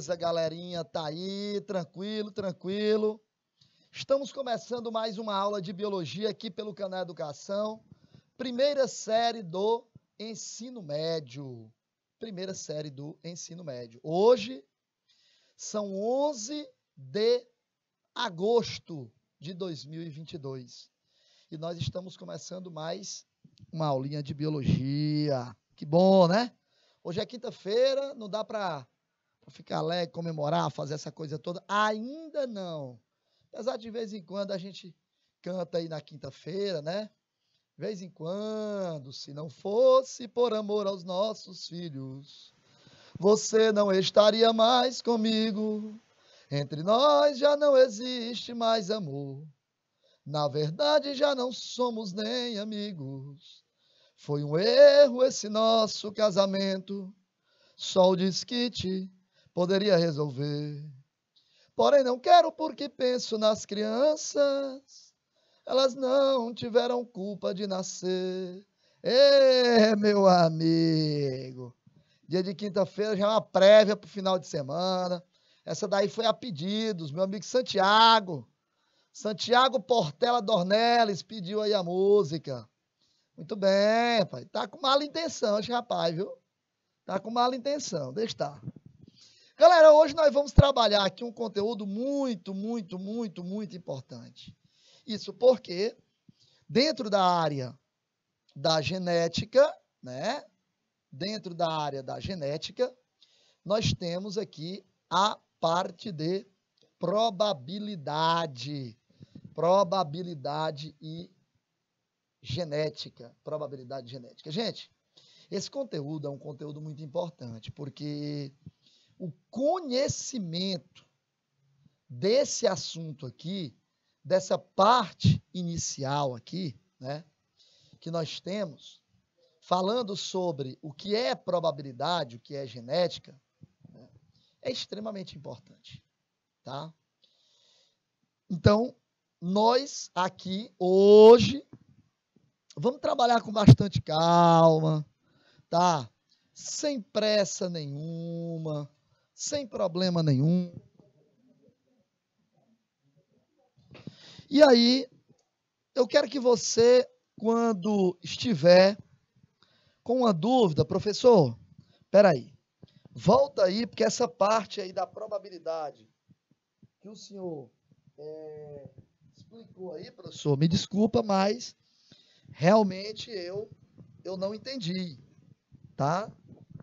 Beleza, galerinha? Tá aí, tranquilo, tranquilo. Estamos começando mais uma aula de biologia aqui pelo canal Educação. Primeira série do ensino médio. Primeira série do ensino médio. Hoje são 11 de agosto de 2022. E nós estamos começando mais uma aulinha de biologia. Que bom, né? Hoje é quinta-feira, não dá para ficar alegre, comemorar, fazer essa coisa toda. Ainda não. Apesar de vez em quando a gente canta aí na quinta-feira, né? De vez em quando, se não fosse por amor aos nossos filhos, você não estaria mais comigo. Entre nós já não existe mais amor. Na verdade, já não somos nem amigos. Foi um erro esse nosso casamento. Só o desquite poderia resolver. Porém, não quero porque penso nas crianças. Elas não tiveram culpa de nascer. Meu amigo. Dia de quinta-feira já é uma prévia para o final de semana. Essa daí foi a pedidos. Meu amigo Santiago. Santiago Portela Dornelles pediu aí a música. Muito bem, pai. Tá com mala intenção esse rapaz, viu? Tá com mala intenção. Deixa estar. Galera, hoje nós vamos trabalhar aqui um conteúdo muito importante. Isso porque dentro da área da genética, né? Dentro da área da genética, nós temos aqui a parte de probabilidade. Probabilidade e genética. Probabilidade genética. Gente, esse conteúdo é um conteúdo muito importante, porque o conhecimento desse assunto aqui, dessa parte inicial aqui, né, que nós temos, falando sobre o que é probabilidade, o que é genética, né, é extremamente importante, tá? Então, nós aqui, hoje, vamos trabalhar com bastante calma, tá? Sem pressa nenhuma, sem problema nenhum. E aí, eu quero que você, quando estiver com uma dúvida, professor, peraí, volta aí, porque essa parte aí da probabilidade que o senhor explicou aí, professor, me desculpa, mas realmente eu não entendi, tá?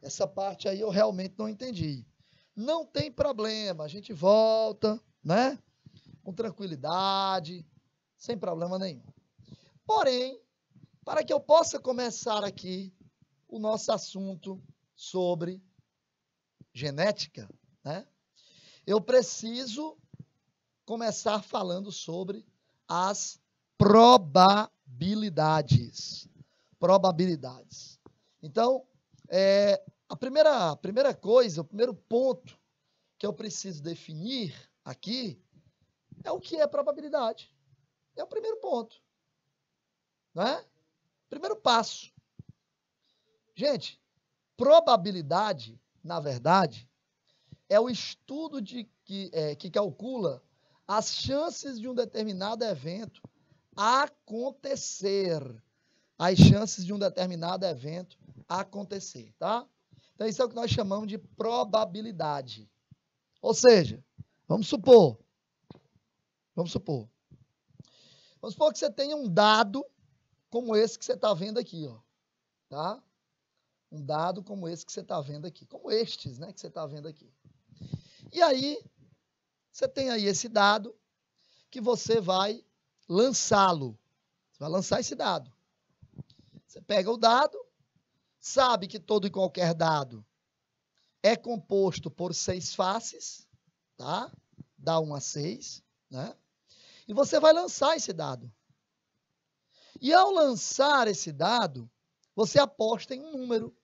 Essa parte aí eu realmente não entendi. Não tem problema, a gente volta, né? Com tranquilidade, sem problema nenhum. Porém, para que eu possa começar aqui o nosso assunto sobre genética, né? Eu preciso começar falando sobre as probabilidades. Probabilidades. Então, a primeira coisa, o primeiro ponto que eu preciso definir aqui é o que é probabilidade. É o primeiro ponto. Né? Primeiro passo. Gente, probabilidade, na verdade, é o estudo que calcula as chances de um determinado evento acontecer. As chances de um determinado evento acontecer, tá? Então, isso é o que nós chamamos de probabilidade. Ou seja, vamos supor que você tenha um dado como esse que você está vendo aqui, ó, tá? Um dado como esse que você está vendo aqui, como estes, né, que você está vendo aqui. E aí, você tem aí esse dado que você vai lançá-lo. Você vai lançar esse dado. Você pega o dado, sabe que todo e qualquer dado é composto por 6 faces, tá? Dá 1 a 6, né? E você vai lançar esse dado. E ao lançar esse dado, você aposta em um número.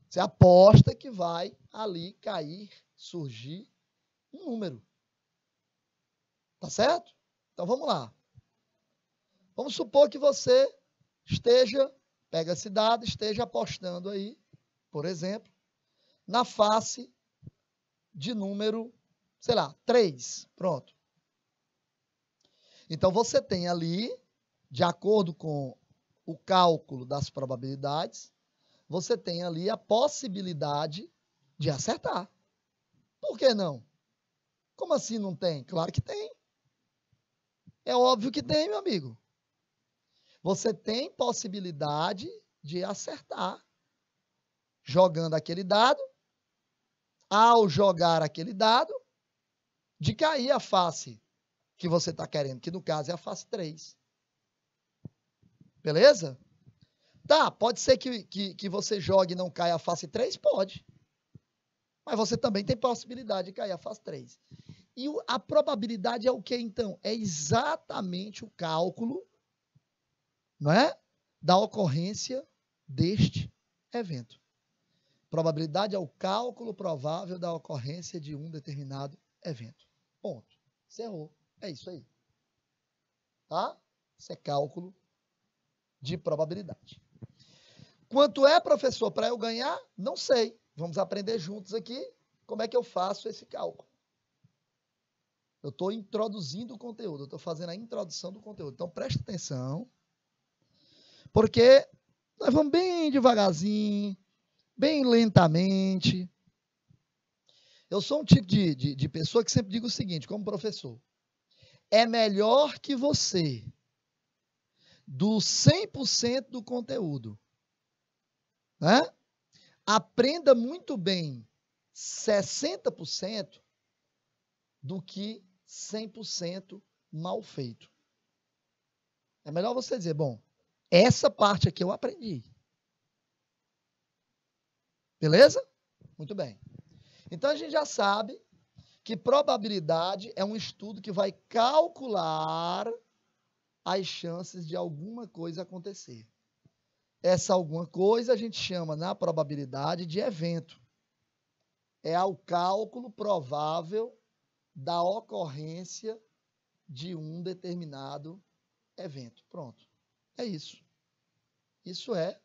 Você aposta que vai ali cair, surgir um número. Tá certo? Então vamos lá. Vamos supor que você pega esse dado, esteja apostando aí, por exemplo, na face de número, sei lá, 3. Pronto. Então, você tem ali, de acordo com o cálculo das probabilidades, você tem ali a possibilidade de acertar. Por que não? Como assim não tem? Claro que tem. É óbvio que tem, meu amigo. Você tem possibilidade de acertar jogando aquele dado. Ao jogar aquele dado, de cair a face que você está querendo, que no caso é a face 3. Beleza? Tá, pode ser que você jogue e não caia a face 3? Pode. Mas você também tem possibilidade de cair a face 3. E a probabilidade é o que, então? É exatamente o cálculo, não é? Da ocorrência deste evento. Probabilidade é o cálculo provável da ocorrência de um determinado evento. Ponto. Encerrou. É isso aí. Tá? Isso é cálculo de probabilidade. Quanto é, professor, para eu ganhar? Não sei. Vamos aprender juntos aqui como é que eu faço esse cálculo. Eu estou introduzindo o conteúdo, eu estou fazendo a introdução do conteúdo. Então, preste atenção, porque nós vamos bem devagarzinho, bem lentamente. Eu sou um tipo de pessoa que sempre digo o seguinte, como professor. É melhor que você, do 100% do conteúdo, né, aprenda muito bem 60% do que 100% mal feito. É melhor você dizer, bom, essa parte aqui eu aprendi. Beleza? Muito bem. Então, a gente já sabe que probabilidade é um estudo que vai calcular as chances de alguma coisa acontecer. Essa alguma coisa a gente chama na probabilidade de evento. É o cálculo provável da ocorrência de um determinado evento. Pronto. É isso. Isso é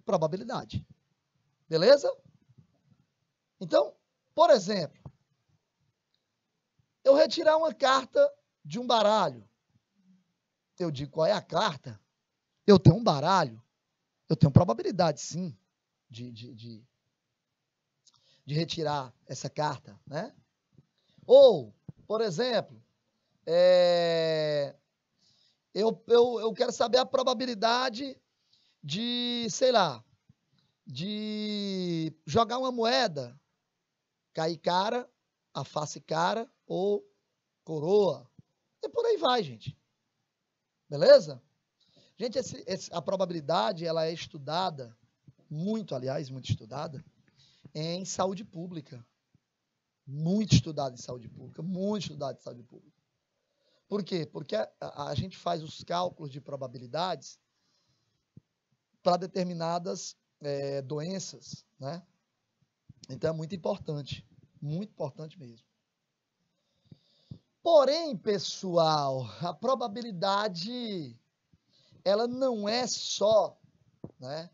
probabilidade. Beleza? Então, por exemplo, eu retirar uma carta de um baralho. Eu digo qual é a carta. Eu tenho um baralho. Eu tenho probabilidade, sim, de retirar essa carta, né? Ou, por exemplo, eu quero saber a probabilidade de, sei lá, de jogar uma moeda, cair cara, a face cara ou coroa. E por aí vai, gente. Beleza? Gente, a probabilidade, ela é estudada, muito, aliás, muito estudada, em saúde pública. Muito estudada em saúde pública, muito estudada em saúde pública. Por quê? Porque a gente faz os cálculos de probabilidades para determinadas doenças, né? Então, é muito importante mesmo. Porém, pessoal, a probabilidade, ela não é só, né,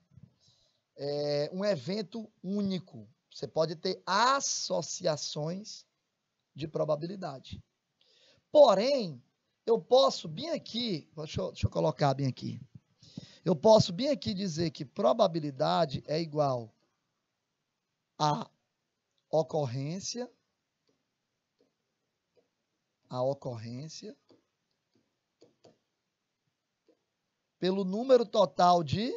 um evento único. Você pode ter associações de probabilidade. Porém, eu posso bem aqui, deixa eu colocar bem aqui. Eu posso bem aqui dizer que probabilidade é igual a ocorrência pelo número total de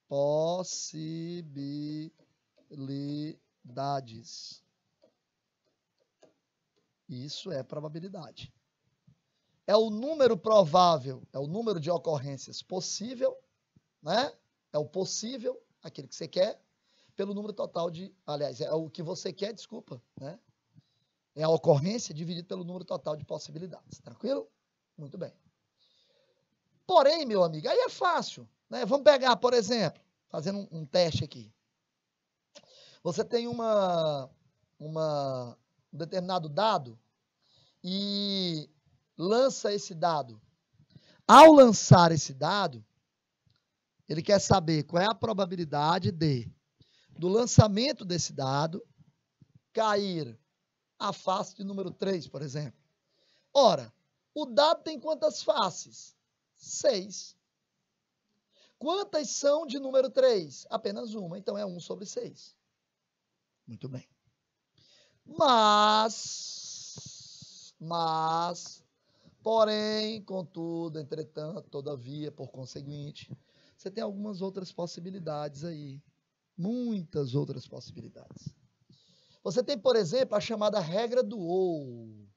possibilidades. Isso é probabilidade. É o número provável, é o número de ocorrências possível, né? É o possível, aquele que você quer, pelo número total de, aliás, é o que você quer, desculpa, né? É a ocorrência dividido pelo número total de possibilidades. Tranquilo? Muito bem. Porém, meu amigo, aí é fácil, né? Vamos pegar, por exemplo, fazendo um teste aqui. Você tem um determinado dado e lança esse dado. Ao lançar esse dado, ele quer saber qual é a probabilidade do lançamento desse dado cair a face de número 3, por exemplo? Ora, o dado tem quantas faces? 6. Quantas são de número 3? Apenas uma, então é 1 sobre 6. Muito bem. Porém, contudo, entretanto, todavia, por conseguinte, você tem algumas outras possibilidades aí. Muitas outras possibilidades. Você tem, por exemplo, a chamada regra do ou.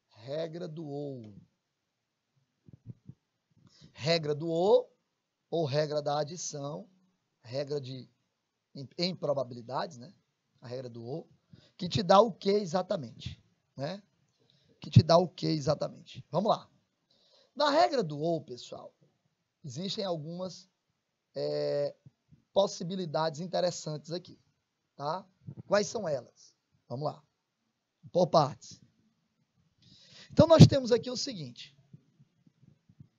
Regra do ou. Regra do ou regra da adição, regra em probabilidades, né? A regra do ou, que te dá o que exatamente, né? Que te dá o que exatamente. Vamos lá. Na regra do ou, pessoal, existem algumas possibilidades interessantes aqui, tá? Quais são elas? Vamos lá. Por partes. Então, nós temos aqui o seguinte.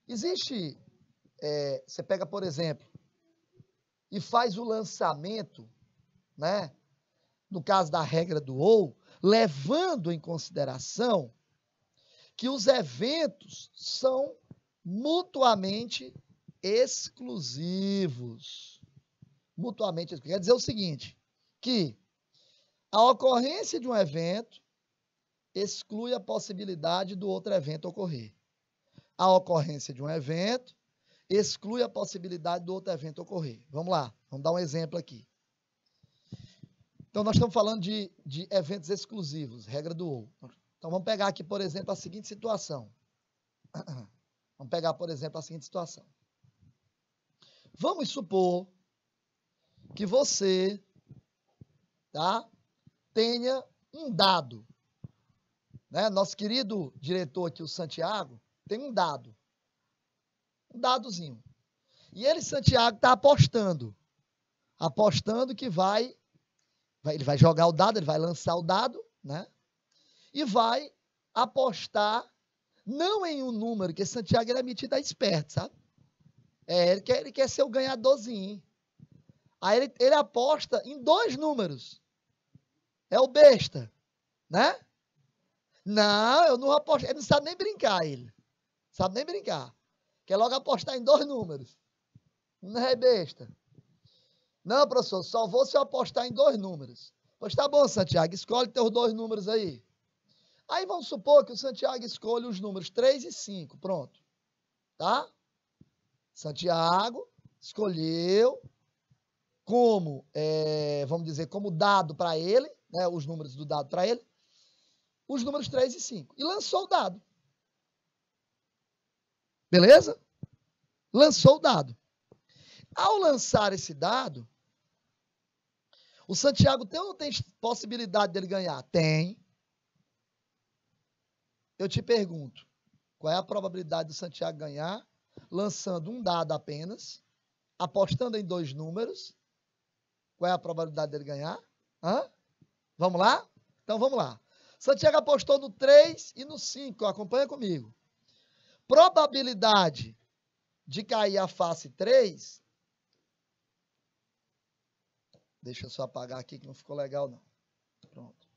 Existe, você pega, por exemplo, e faz o lançamento, né? No caso da regra do ou, levando em consideração que os eventos são mutuamente exclusivos. Mutuamente exclusivos. Quer dizer o seguinte, que a ocorrência de um evento exclui a possibilidade do outro evento ocorrer. A ocorrência de um evento exclui a possibilidade do outro evento ocorrer. Vamos lá, vamos dar um exemplo aqui. Então, nós estamos falando de eventos exclusivos, regra do ou. Então, vamos pegar aqui, por exemplo, a seguinte situação. Vamos pegar, por exemplo, a seguinte situação. Vamos supor que você, tá, tenha um dado. Né? Nosso querido diretor aqui, o Santiago, tem um dado. Um dadozinho. E ele, Santiago, está apostando. Apostando que ele vai jogar o dado, ele vai lançar o dado, né? E vai apostar não em um número, que Santiago ele é metido a esperto, sabe? Ele quer ser o ganhadorzinho. Aí ele aposta em 2 números. É o besta, né? Não, eu não aposto. Ele não sabe nem brincar, ele. Sabe nem brincar. Quer logo apostar em 2 números. Não é besta. Não, professor, só vou se eu apostar em 2 números. Pois tá bom, Santiago, escolhe teus 2 números aí. Aí vamos supor que o Santiago escolhe os números 3 e 5, pronto. Tá? Santiago escolheu como, vamos dizer, como dado para ele, né, os números do dado para ele, os números 3 e 5. E lançou o dado. Beleza? Lançou o dado. Ao lançar esse dado, o Santiago tem ou não tem possibilidade dele ganhar? Tem. Eu te pergunto, qual é a probabilidade do Santiago ganhar, lançando um dado apenas, apostando em 2 números? Qual é a probabilidade dele ganhar? Vamos lá? Então, vamos lá. Santiago apostou no 3 e no 5, acompanha comigo. Probabilidade de cair a face 3, deixa eu só apagar aqui que não ficou legal não. Pronto.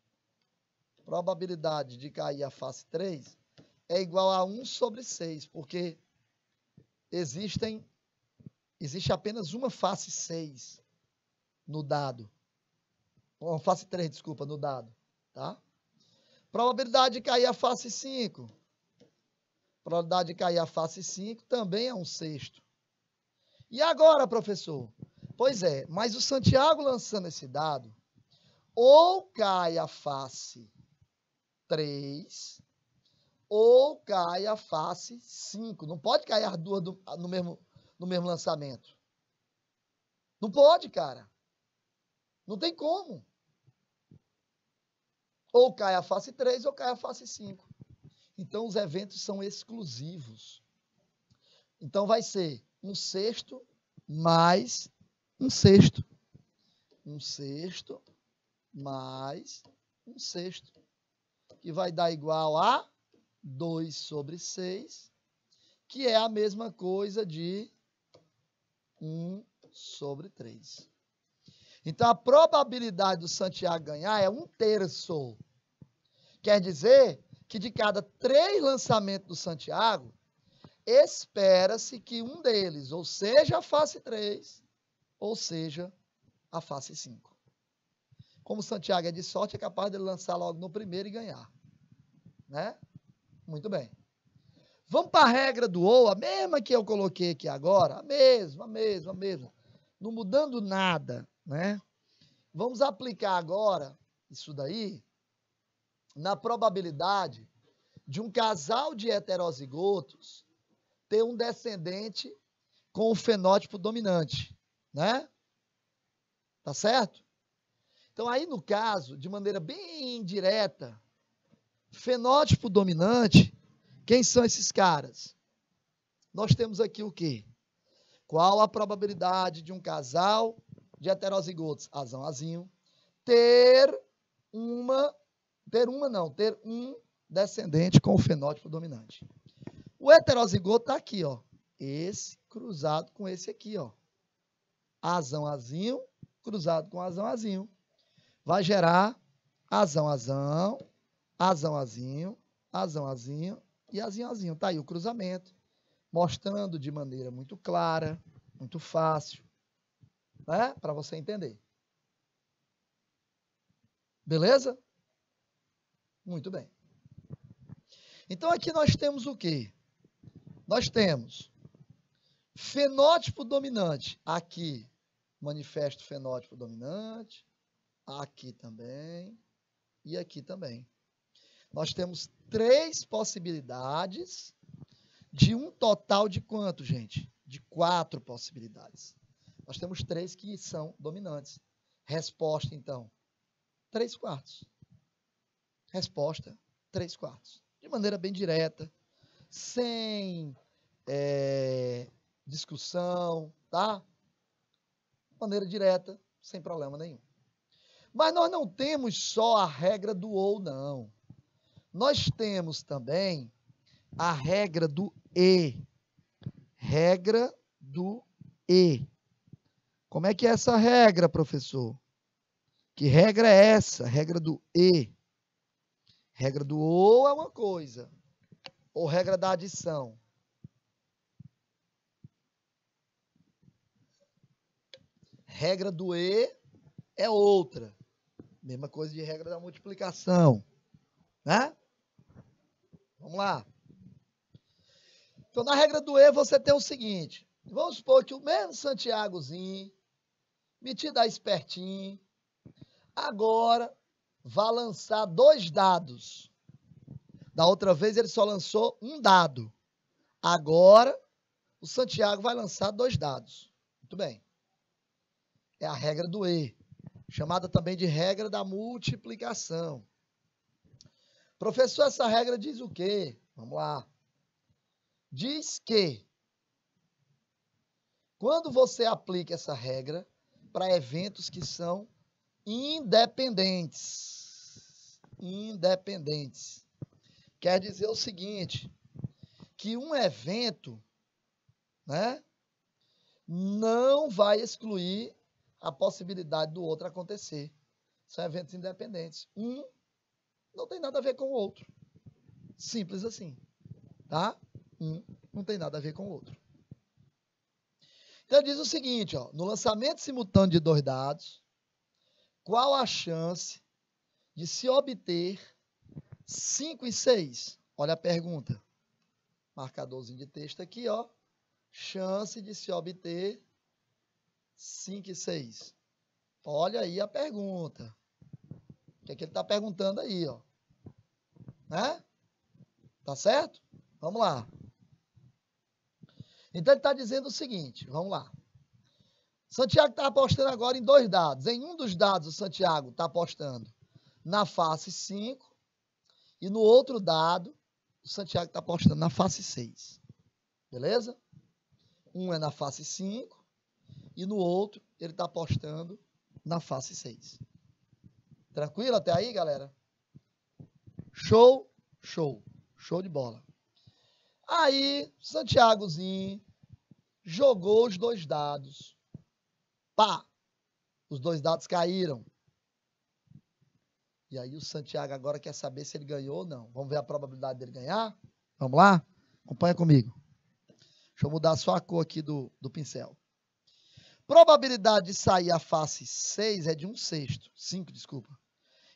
Probabilidade de cair a face 3 é igual a 1 sobre 6, porque existe apenas uma face 6 no dado. Uma face 3, desculpa, no dado. Tá? Probabilidade de cair a face 5. Probabilidade de cair a face 5 também é 1/6. E agora, professor? Pois é, mas o Santiago lançando esse dado, ou cai a face 3, ou cai a face 5. Não pode cair as duas no mesmo lançamento. Não pode, cara. Não tem como. Ou cai a face 3 ou cai a face 5. Então, os eventos são exclusivos. Então, vai ser 1/6 mais 1/6. 1/6 mais 1/6. Que vai dar igual a 2 sobre 6, que é a mesma coisa de 1 sobre 3. Então, a probabilidade do Santiago ganhar é 1/3. Quer dizer que de cada 3 lançamentos do Santiago, espera-se que um deles, ou seja, a face 3, ou seja, a face 5. Como o Santiago é de sorte, é capaz de ele lançar logo no primeiro e ganhar. Né? Muito bem. Vamos para a regra do ou, a mesma que eu coloquei aqui agora, a mesma. Não mudando nada, né? Vamos aplicar agora isso daí na probabilidade de um casal de heterozigotos ter um descendente com o fenótipo dominante, né? Tá certo? Então, aí no caso, de maneira bem direta, fenótipo dominante, quem são esses caras? Nós temos aqui o quê? Qual a probabilidade de um casal de heterozigotos, azão, azinho, ter um descendente com o fenótipo dominante? O heterozigoto está aqui, ó. Esse cruzado com esse aqui, ó. Azão, azinho, cruzado com azão, azinho. Vai gerar azão, azão, azão, azinho, azão, azinho e azinho, azinho. Tá aí o cruzamento, mostrando de maneira muito clara, muito fácil, né? Para você entender. Beleza? Muito bem. Então, aqui nós temos o quê? Nós temos fenótipo dominante. Aqui, manifesto fenótipo dominante. Aqui também. E aqui também. Nós temos 3 possibilidades de um total de quanto, gente? De 4 possibilidades. Nós temos 3 que são dominantes. Resposta, então, 3/4. Resposta, 3/4. De maneira bem direta, sem discussão, tá? De maneira direta, sem problema nenhum. Mas nós não temos só a regra do ou, não. Nós temos também a regra do e. Regra do e. Como é que é essa regra, professor? Que regra é essa? Regra do e. Regra do ou é uma coisa. Ou regra da adição. Regra do e é outra. Mesma coisa de regra da multiplicação. Né? Vamos lá. Então, na regra do e, você tem o seguinte. Vamos supor que o mesmo Santiagozinho, metido a espertinho, agora vai lançar 2 dados. Da outra vez, ele só lançou um dado. Agora, o Santiago vai lançar 2 dados. Muito bem. É a regra do e, chamada também de regra da multiplicação. Professor, essa regra diz o quê? Vamos lá. Diz que quando você aplica essa regra para eventos que são independentes, quer dizer o seguinte, que um evento, né, não vai excluir a possibilidade do outro acontecer. São eventos independentes. Um não tem nada a ver com o outro. Simples assim, tá? Um não tem nada a ver com o outro. Então, diz o seguinte, ó, no lançamento simultâneo de 2 dados, qual a chance de se obter 5 e 6? Olha a pergunta. Marcadorzinho de texto aqui, ó. Chance de se obter 5 e 6. Olha aí a pergunta. O que é que ele está perguntando aí, ó? Né? Tá certo? Vamos lá. Então, ele está dizendo o seguinte, vamos lá. Santiago está apostando agora em 2 dados. Em um dos dados, o Santiago está apostando na face 5 e no outro dado, o Santiago está apostando na face 6. Beleza? Um é na face 5 e no outro, ele está apostando na face 6. Tranquilo até aí, galera? Show, show. Show de bola. Aí, Santiagozinho jogou os 2 dados. Pá! Os dois dados caíram. E aí o Santiago agora quer saber se ele ganhou ou não. Vamos ver a probabilidade dele ganhar? Vamos lá? Acompanha comigo. Deixa eu mudar só a cor aqui do pincel. Probabilidade de sair a face 6 é de 1/6. 5, desculpa.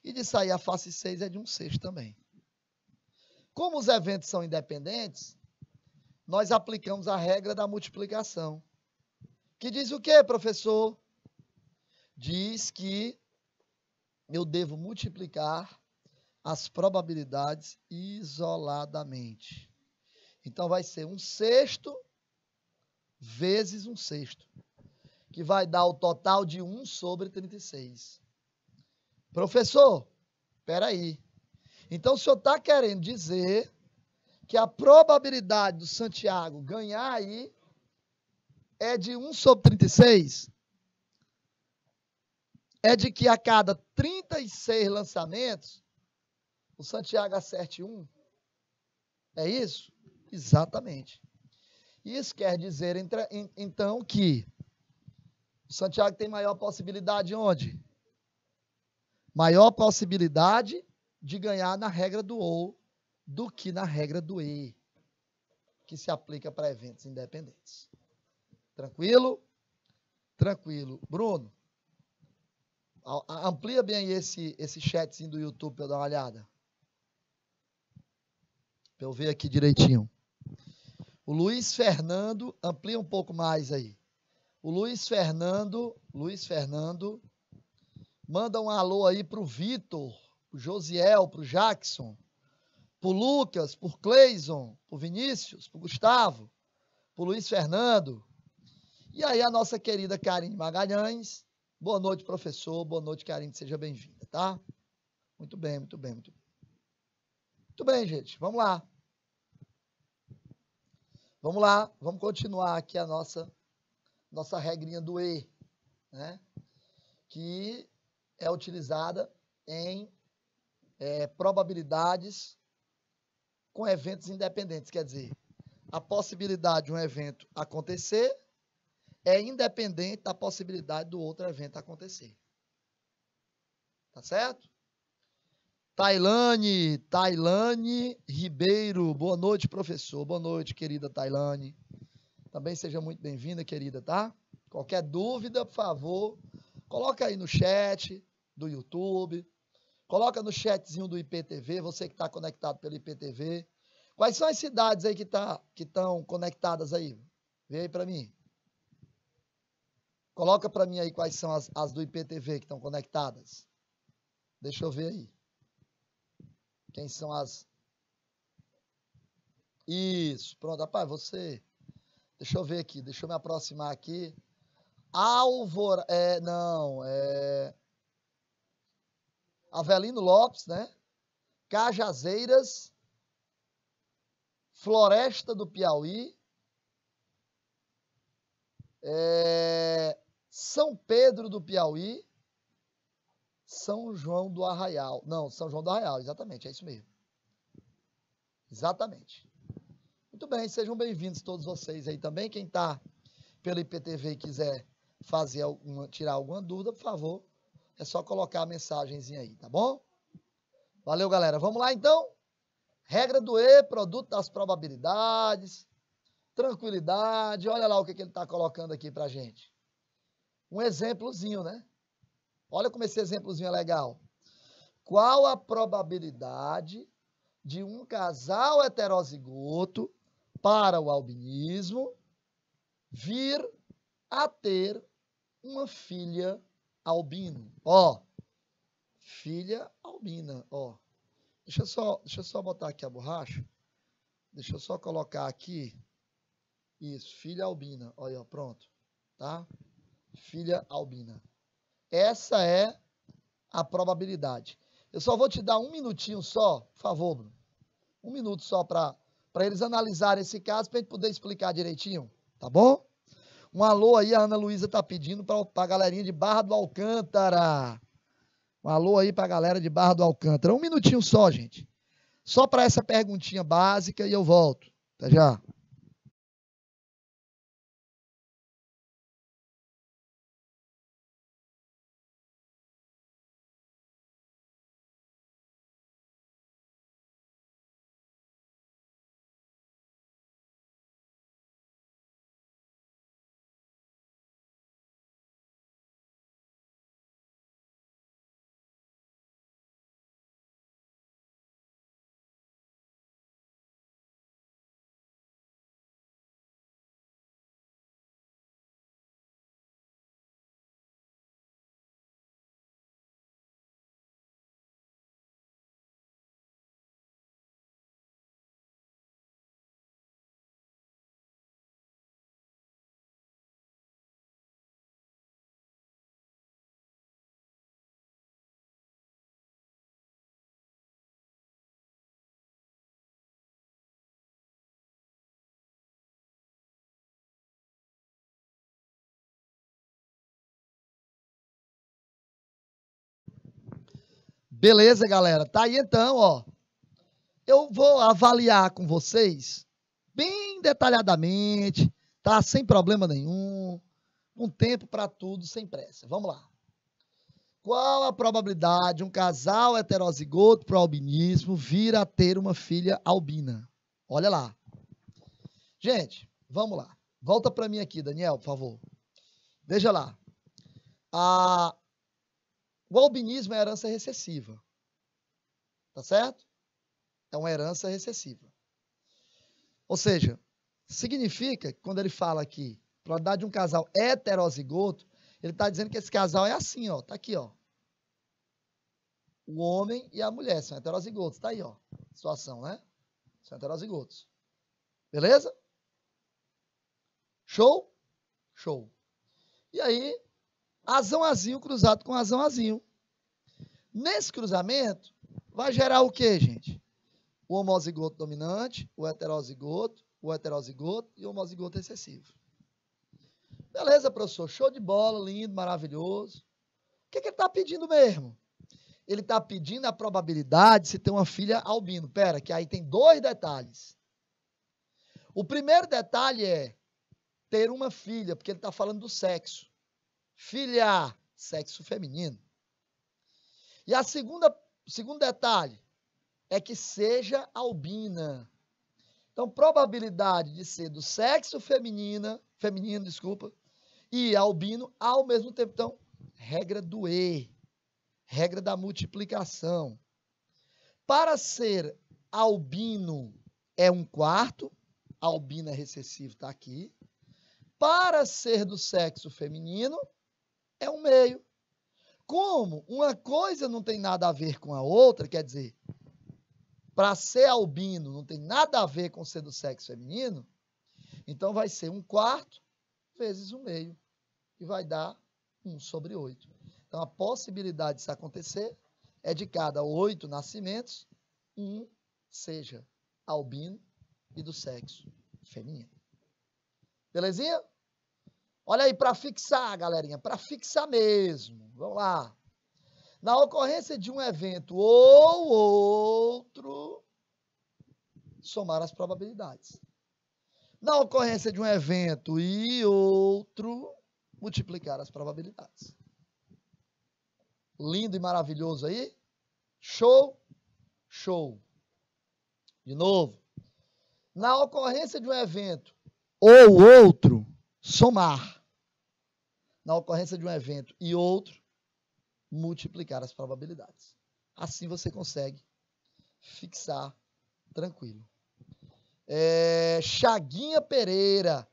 E de sair a face 6 é de 1/6 também. Como os eventos são independentes, nós aplicamos a regra da multiplicação. Que diz o quê, professor? Diz que eu devo multiplicar as probabilidades isoladamente. Então, vai ser 1/6 vezes 1/6, que vai dar o total de 1/36. Professor, espera aí. Então, o senhor está querendo dizer que a probabilidade do Santiago ganhar aí é de 1/36? É de que a cada 36 lançamentos, o Santiago acerte um? É isso? Exatamente. Isso quer dizer, então, que o Santiago tem maior possibilidade onde? Maior possibilidade de ganhar na regra do OU do que na regra do E, que se aplica para eventos independentes. Tranquilo? Tranquilo. Bruno, amplia bem aí esse chatzinho do YouTube para eu dar uma olhada. Para eu ver aqui direitinho. O Luiz Fernando, amplia um pouco mais aí. O Luiz Fernando, manda um alô aí para o Vitor, para o Josiel, para o Jackson, para o Lucas, para o Cleison, para o Vinícius, para o Gustavo, para o Luiz Fernando. E aí a nossa querida Karine Magalhães. Boa noite, professor. Boa noite, Karine. Seja bem-vinda, tá? Muito bem, muito bem, muito bem. Muito bem, gente. Vamos lá. Vamos lá. Vamos continuar aqui a nossa regrinha do E, né? Que é utilizada em probabilidades com eventos independentes. Quer dizer, a possibilidade de um evento acontecer é independente da possibilidade do outro evento acontecer. Tá certo? Tailane Ribeiro, boa noite, professor. Boa noite, querida Tailane. Também seja muito bem-vinda, querida, tá? Qualquer dúvida, por favor, coloca aí no chat do YouTube, coloca no chatzinho do IPTV, você que está conectado pelo IPTV. Quais são as cidades aí que estão conectadas aí? Vê aí para mim. Coloca para mim aí quais são as do IPTV que estão conectadas. Deixa eu ver aí. Quem são as... Isso, pronto. Rapaz, você... Deixa eu ver aqui, deixa eu me aproximar aqui. Avelino Lopes, né? Cajazeiras, Floresta do Piauí, São Pedro do Piauí, São João do Arraial. Não, São João do Arraial, exatamente, é isso mesmo. Exatamente. Muito bem, sejam bem-vindos todos vocês aí também. Quem está pelo IPTV e quiser tirar alguma dúvida, por favor, é só colocar a mensagenzinha aí, tá bom? Valeu, galera. Vamos lá, então? Regra do E, produto das probabilidades, tranquilidade. Olha lá o que ele está colocando aqui para a gente. Um exemplozinho, né? Olha como esse exemplozinho é legal. Qual a probabilidade de um casal heterozigoto para o albinismo vir a ter uma filha albino? Ó, filha albina, ó. Deixa eu só botar aqui a borracha. Deixa eu só colocar aqui. Isso, filha albina. Olha, ó, pronto. Tá? Filha albina. Essa é a probabilidade. Eu só vou te dar um minutinho só, por favor, Bruno. Um minuto só para eles analisarem esse caso, para a gente poder explicar direitinho, tá bom? Um alô aí, a Ana Luísa tá pedindo para a galerinha de Barra do Alcântara. Um alô aí para a galera de Barra do Alcântara. Um minutinho só, gente. Só para essa perguntinha básica e eu volto. Até já. Beleza, galera? Tá aí então, ó. Eu vou avaliar com vocês bem detalhadamente, tá? Sem problema nenhum, um tempo para tudo, sem pressa. Vamos lá. Qual a probabilidade de um casal heterozigoto pro albinismo vir a ter uma filha albina? Olha lá. Gente, vamos lá. Volta para mim aqui, Daniel, por favor. Veja lá. O albinismo é herança recessiva. Tá certo? É uma herança recessiva. Ou seja, significa que quando ele fala aqui, probabilidade de um casal heterozigoto, ele está dizendo que esse casal é assim, ó. Tá aqui, ó. O homem e a mulher são heterozigotos. Tá aí, ó. Situação, né? São heterozigotos. Beleza? Show? Show. E aí, azão azinho cruzado com azão azinho. Nesse cruzamento, vai gerar o quê, gente? O homozigoto dominante, o heterozigoto e o homozigoto recessivo. Beleza, professor, show de bola, lindo, maravilhoso. O que ele está pedindo mesmo? Ele está pedindo a probabilidade de se ter uma filha albino. Pera, que aí tem dois detalhes. O primeiro detalhe é ter uma filha, porque ele está falando do sexo. Filha, sexo feminino. E o segundo detalhe é que seja albina. Então, probabilidade de ser do sexo feminino, e albino ao mesmo tempo. Então, regra do E, regra da multiplicação. Para ser albino é 1/4, albino é recessivo, está aqui. Para ser do sexo feminino é 1/2. Como uma coisa não tem nada a ver com a outra, quer dizer, para ser albino não tem nada a ver com ser do sexo feminino, então vai ser 1/4 vezes 1/2, e vai dar 1/8. Então, a possibilidade disso acontecer é de cada 8 nascimentos, 1 seja albino e do sexo feminino. Belezinha? Olha aí, para fixar, galerinha, para fixar mesmo. Vamos lá. Na ocorrência de um evento ou outro, somar as probabilidades. Na ocorrência de um evento e outro, multiplicar as probabilidades. Lindo e maravilhoso aí? Show? Show. De novo. Na ocorrência de um evento ou outro, somar. Na ocorrência de um evento e outro, multiplicar as probabilidades. Assim você consegue fixar tranquilo. Chaguinha Pereira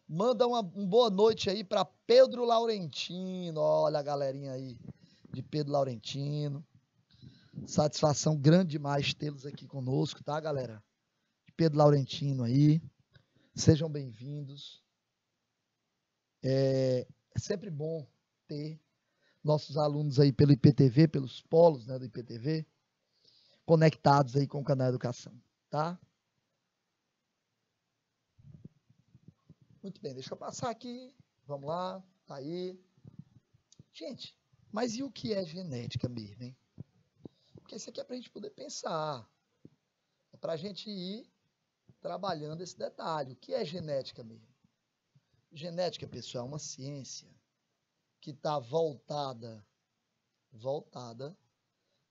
manda uma boa noite aí para Pedro Laurentino. Olha a galerinha aí de Pedro Laurentino. Satisfação grande demais tê-los aqui conosco, tá, galera? De Pedro Laurentino aí. Sejam bem-vindos. É sempre bom ter nossos alunos aí pelo IPTV, pelos polos, né, do IPTV, conectados aí com o canal Educação, tá? Muito bem, deixa eu passar aqui. Vamos lá, tá aí. Gente, mas e o que é genética mesmo, hein? Porque isso aqui é para a gente poder pensar. É para a gente ir trabalhando esse detalhe. O que é genética mesmo? Genética, pessoal, é uma ciência que está voltada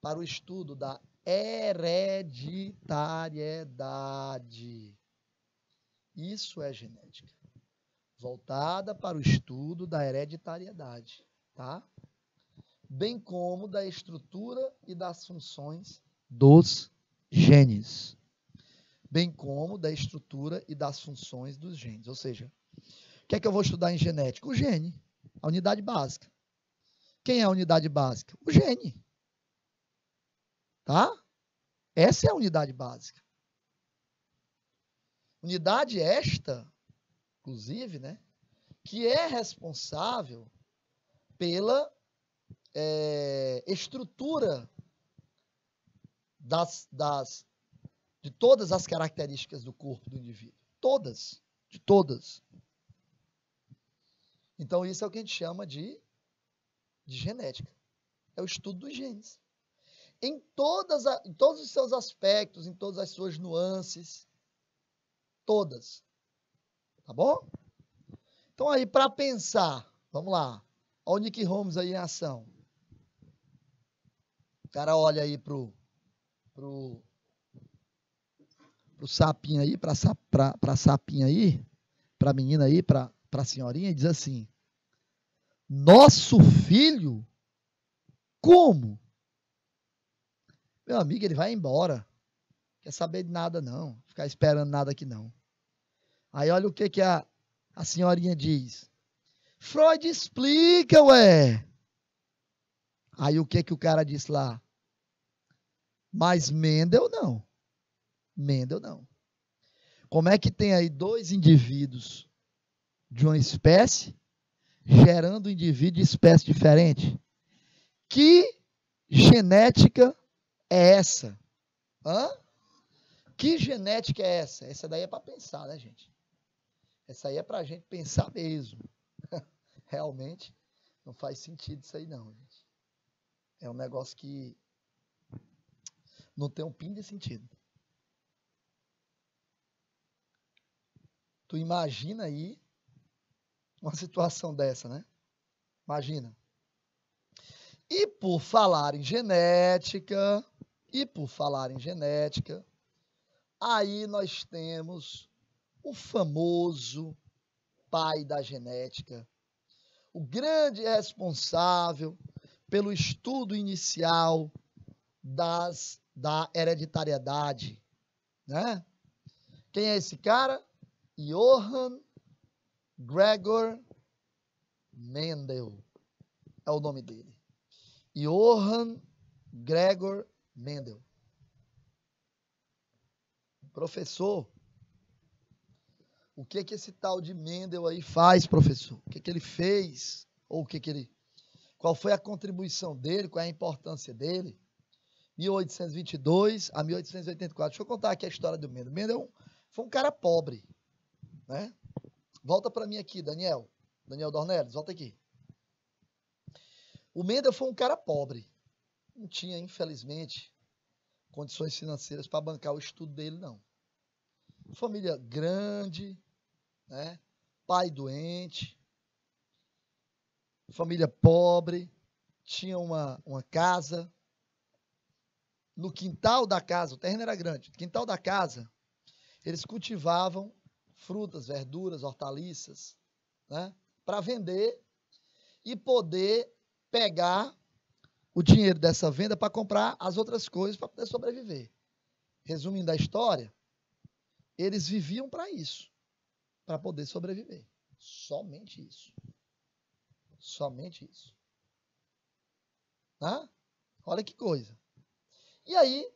para o estudo da hereditariedade. Isso é genética. Voltada para o estudo da hereditariedade, tá? Bem como da estrutura e das funções dos genes. Bem como da estrutura e das funções dos genes. Ou seja, o que é que eu vou estudar em genética? O gene, a unidade básica. Quem é a unidade básica? O gene. Tá? Essa é a unidade básica. Unidade esta, inclusive, né, que é responsável pela estrutura de todas as características do corpo do indivíduo. Todas. De todas. Então, isso é o que a gente chama de genética. É o estudo dos genes. em todos os seus aspectos, em todas as suas nuances, todas. Tá bom? Então aí, para pensar, vamos lá. Olha o Nick Holmes aí em ação. O cara olha aí pro sapinho aí, pra sapinha aí, pra menina aí, pra senhorinha, e diz assim: nosso filho? Como? Meu amigo, ele vai embora. Quer saber de nada não, ficar esperando nada aqui não. Aí olha o que a senhorinha diz. Freud explica, ué. Aí o que o cara disse lá? Mas Mendel não. Mendel não. Como é que tem aí dois indivíduos de uma espécie gerando um indivíduo de espécie diferente? Que genética é essa? Hã? Que genética é essa? Essa daí é para pensar, né, gente? Essa aí é para a gente pensar mesmo. Realmente não faz sentido isso aí não, gente. É um negócio que não tem um pingo de sentido. Tu imagina aí uma situação dessa, né? Imagina. E por falar em genética, aí nós temos o famoso pai da genética, o grande responsável pelo estudo inicial da hereditariedade, né? Quem é esse cara? Johann Gregor Mendel é o nome dele. Johann Gregor Mendel. Professor, o que esse tal de Mendel aí faz, professor? O que ele fez? Ou qual foi a contribuição dele? Qual é a importância dele? 1822 a 1884. Deixa eu contar aqui a história do Mendel. Mendel foi um cara pobre, né? Volta para mim aqui, Daniel Dornelles, volta aqui. O Mendel foi um cara pobre. Não tinha, infelizmente, condições financeiras para bancar o estudo dele, não. Família grande, né? Pai doente, família pobre, tinha uma casa. No quintal da casa, o terreno era grande, no quintal da casa, eles cultivavam frutas, verduras, hortaliças, né? Para vender e poder pegar o dinheiro dessa venda para comprar as outras coisas para poder sobreviver. Resumindo a história, eles viviam para isso, para poder sobreviver. Somente isso. Somente isso. Tá? Olha que coisa. E aí,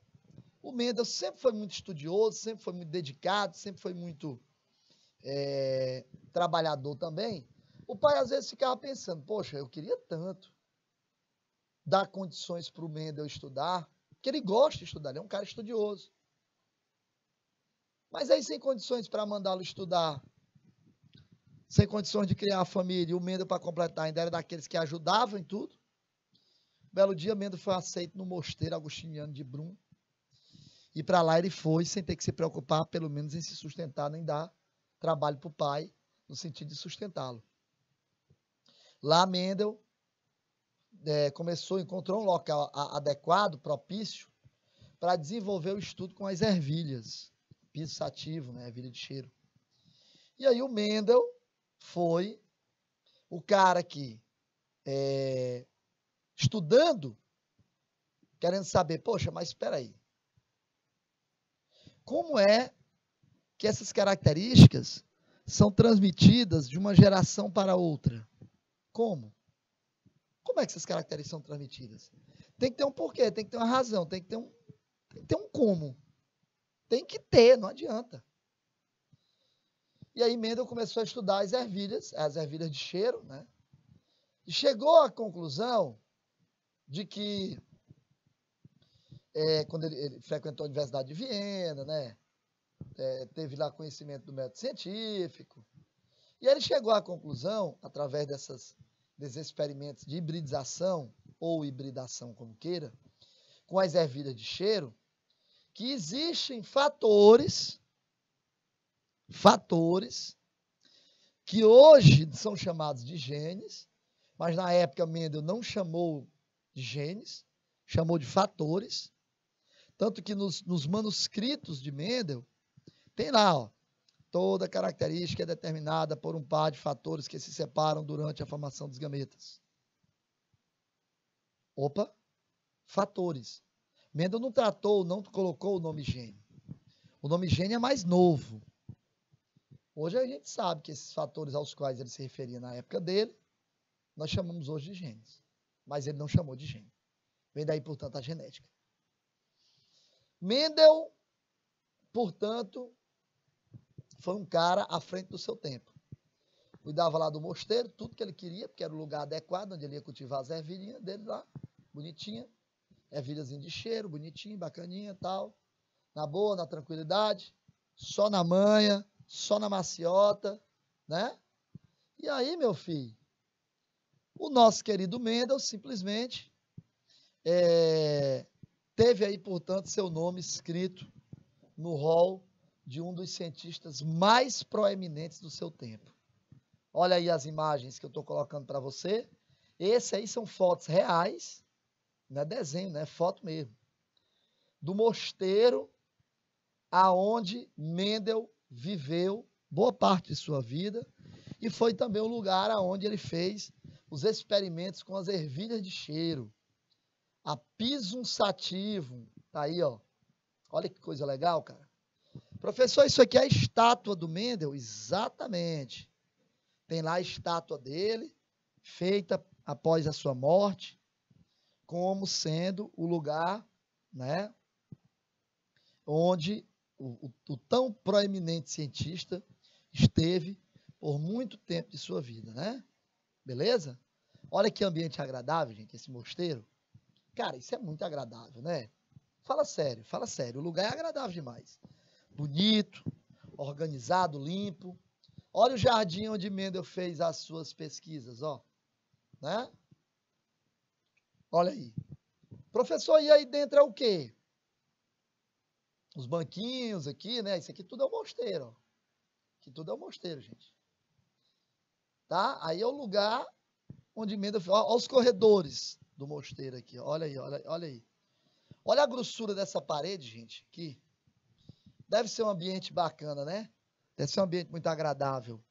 o Mendel sempre foi muito estudioso, sempre foi muito dedicado, sempre foi muito trabalhador também. O pai às vezes ficava pensando, poxa, eu queria tanto dar condições para o Mendel estudar, porque ele gosta de estudar, ele é um cara estudioso. Mas aí sem condições para mandá-lo estudar, sem condições de criar a família, e o Mendel para completar ainda era daqueles que ajudavam em tudo. Um belo dia, Mendel foi aceito no mosteiro agostiniano de Brum. E para lá ele foi, sem ter que se preocupar, pelo menos, em se sustentar, nem dar trabalho para o pai, no sentido de sustentá-lo. Lá, Mendel encontrou um local adequado, propício, para desenvolver o estudo com as ervilhas, piso sativo, né, ervilha de cheiro. E aí o Mendel foi o cara que, estudando, querendo saber, poxa, mas espera aí, como é que essas características são transmitidas de uma geração para outra? Como? Como é que essas características são transmitidas? Tem que ter um porquê, tem que ter uma razão, tem que ter um como. Tem que ter, não adianta. E aí Mendel começou a estudar as ervilhas de cheiro, né? E chegou à conclusão de que, quando ele frequentou a Universidade de Viena, né? Teve lá conhecimento do método científico, e ele chegou à conclusão, através desses experimentos de hibridização, ou hibridação, como queira, com as ervilhas de cheiro, que existem fatores que hoje são chamados de genes, mas na época Mendel não chamou de genes, chamou de fatores, tanto que nos manuscritos de Mendel tem lá, ó, toda característica é determinada por um par de fatores que se separam durante a formação dos gametas. Opa, fatores. Mendel não tratou, não colocou o nome gene. O nome gene é mais novo. Hoje a gente sabe que esses fatores aos quais ele se referia na época dele, nós chamamos hoje de genes. Mas ele não chamou de gene. Vem daí, portanto, a genética. Mendel, portanto, foi um cara à frente do seu tempo. Cuidava lá do mosteiro, tudo que ele queria, porque era o lugar adequado, onde ele ia cultivar as ervilhinhas dele lá, bonitinha. Ervilhazinha de cheiro, bonitinha, bacaninha e tal. Na boa, na tranquilidade, só na manha, só na maciota, né? E aí, meu filho, o nosso querido Mendel simplesmente teve aí, portanto, seu nome escrito no rol de um dos cientistas mais proeminentes do seu tempo. Olha aí as imagens que eu estou colocando para você. Esse aí são fotos reais, não é desenho, né? É foto mesmo. Do mosteiro aonde Mendel viveu boa parte de sua vida e foi também o lugar aonde ele fez os experimentos com as ervilhas de cheiro. A Pisum sativum, tá aí, ó. Olha que coisa legal, cara. Professor, isso aqui é a estátua do Mendel? Exatamente. Tem lá a estátua dele, feita após a sua morte, como sendo o lugar, né, onde o tão proeminente cientista esteve por muito tempo de sua vida, né? Beleza? Olha que ambiente agradável, gente, esse mosteiro. Cara, isso é muito agradável, né? Fala sério, fala sério. O lugar é agradável demais. Bonito, organizado, limpo. Olha o jardim onde Mendel fez as suas pesquisas, ó. Né? Olha aí. Professor, e aí dentro é o quê? Os banquinhos aqui, né? Isso aqui tudo é um mosteiro, ó. Aqui tudo é um mosteiro, gente. Tá? Aí é o lugar onde Mendel... Olha os corredores do mosteiro aqui. Olha aí, olha aí. Olha a grossura dessa parede, gente, aqui. Deve ser um ambiente bacana, né? Deve ser um ambiente muito agradável.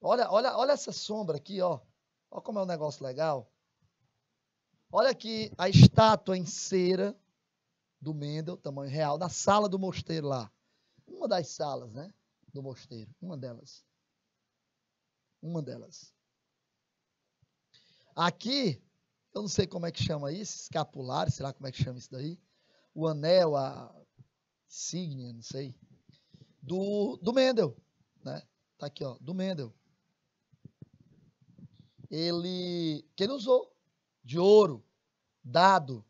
Olha essa sombra aqui, ó. Olha como é um negócio legal. Olha aqui a estátua em cera do Mendel, tamanho real, na sala do mosteiro lá. Uma das salas, né? Do mosteiro. Uma delas. Uma delas. Aqui, eu não sei como é que chama isso, escapulário, sei lá como é que chama isso daí. O anel, a insígnia, não sei. Do Mendel, né? Tá aqui, ó, do Mendel. Que ele usou de ouro, dado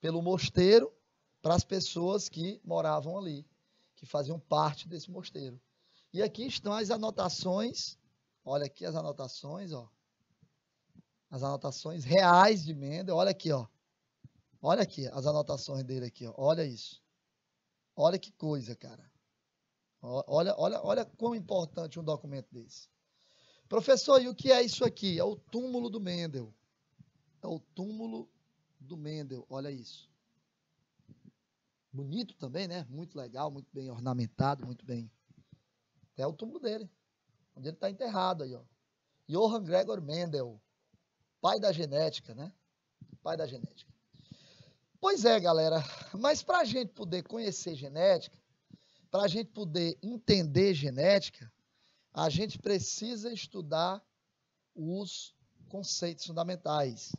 pelo mosteiro para as pessoas que moravam ali, que faziam parte desse mosteiro. E aqui estão as anotações, olha aqui as anotações, ó. As anotações reais de Mendel, olha aqui, ó. Olha aqui as anotações dele aqui, ó. Olha isso. Olha que coisa, cara. Olha quão importante um documento desse. Professor, e o que é isso aqui? É o túmulo do Mendel. É o túmulo do Mendel, olha isso. Bonito também, né? Muito legal, muito bem ornamentado, muito bem. É o túmulo dele, onde ele está enterrado aí, ó. Johann Gregor Mendel, pai da genética, né? Pai da genética. Pois é, galera, mas para a gente poder conhecer genética, para a gente poder entender genética, a gente precisa estudar os conceitos fundamentais.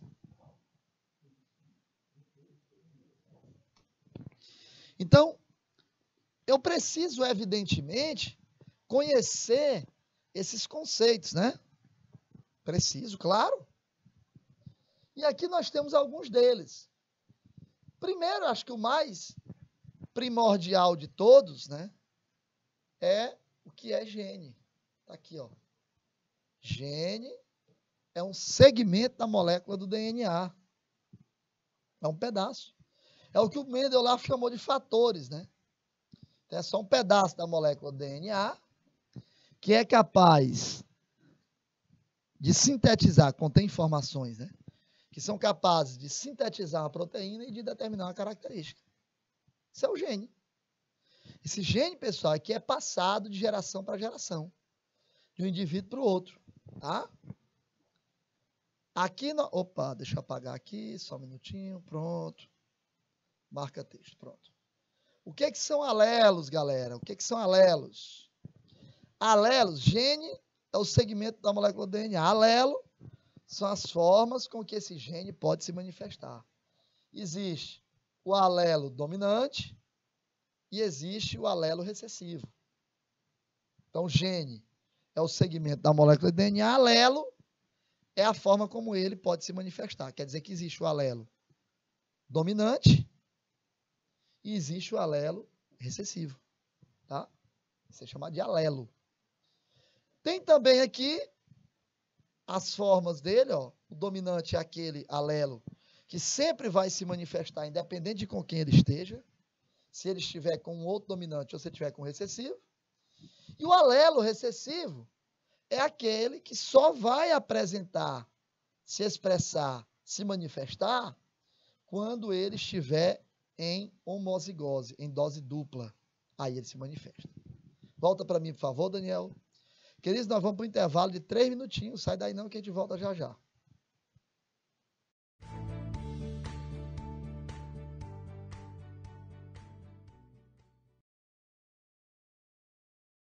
Então, eu preciso, evidentemente, conhecer esses conceitos, né? Preciso, claro. E aqui nós temos alguns deles. Primeiro, acho que o mais primordial de todos, né? É o que é gene. Está aqui, ó. Gene é um segmento da molécula do DNA. É um pedaço. É o que o Mendel lá chamou de fatores, né? Então, é só um pedaço da molécula DNA que é capaz de sintetizar, contém informações, né? Que são capazes de sintetizar uma proteína e de determinar uma característica. Isso é o gene. Esse gene, pessoal, aqui é passado de geração para geração, de um indivíduo para o outro, tá? Aqui, opa, deixa eu apagar aqui, só um minutinho, pronto. Marca texto, pronto. O que são alelos, galera? O que são alelos? Alelos, gene é o segmento da molécula DNA. Alelo são as formas com que esse gene pode se manifestar. Existe o alelo dominante e existe o alelo recessivo. Então, gene é o segmento da molécula DNA, alelo é a forma como ele pode se manifestar. Quer dizer que existe o alelo dominante e existe o alelo recessivo, tá? Isso é chamado de alelo. Tem também aqui as formas dele, ó. O dominante é aquele alelo que sempre vai se manifestar independente de com quem ele esteja. Se ele estiver com um outro dominante ou se ele estiver com um recessivo. E o alelo recessivo é aquele que só vai apresentar, se expressar, se manifestar quando ele estiver em homozigose, em dose dupla. Aí ele se manifesta. Volta para mim, por favor, Daniel. Queridos, nós vamos para o intervalo de 3 minutinhos. Sai daí não que a gente volta já já.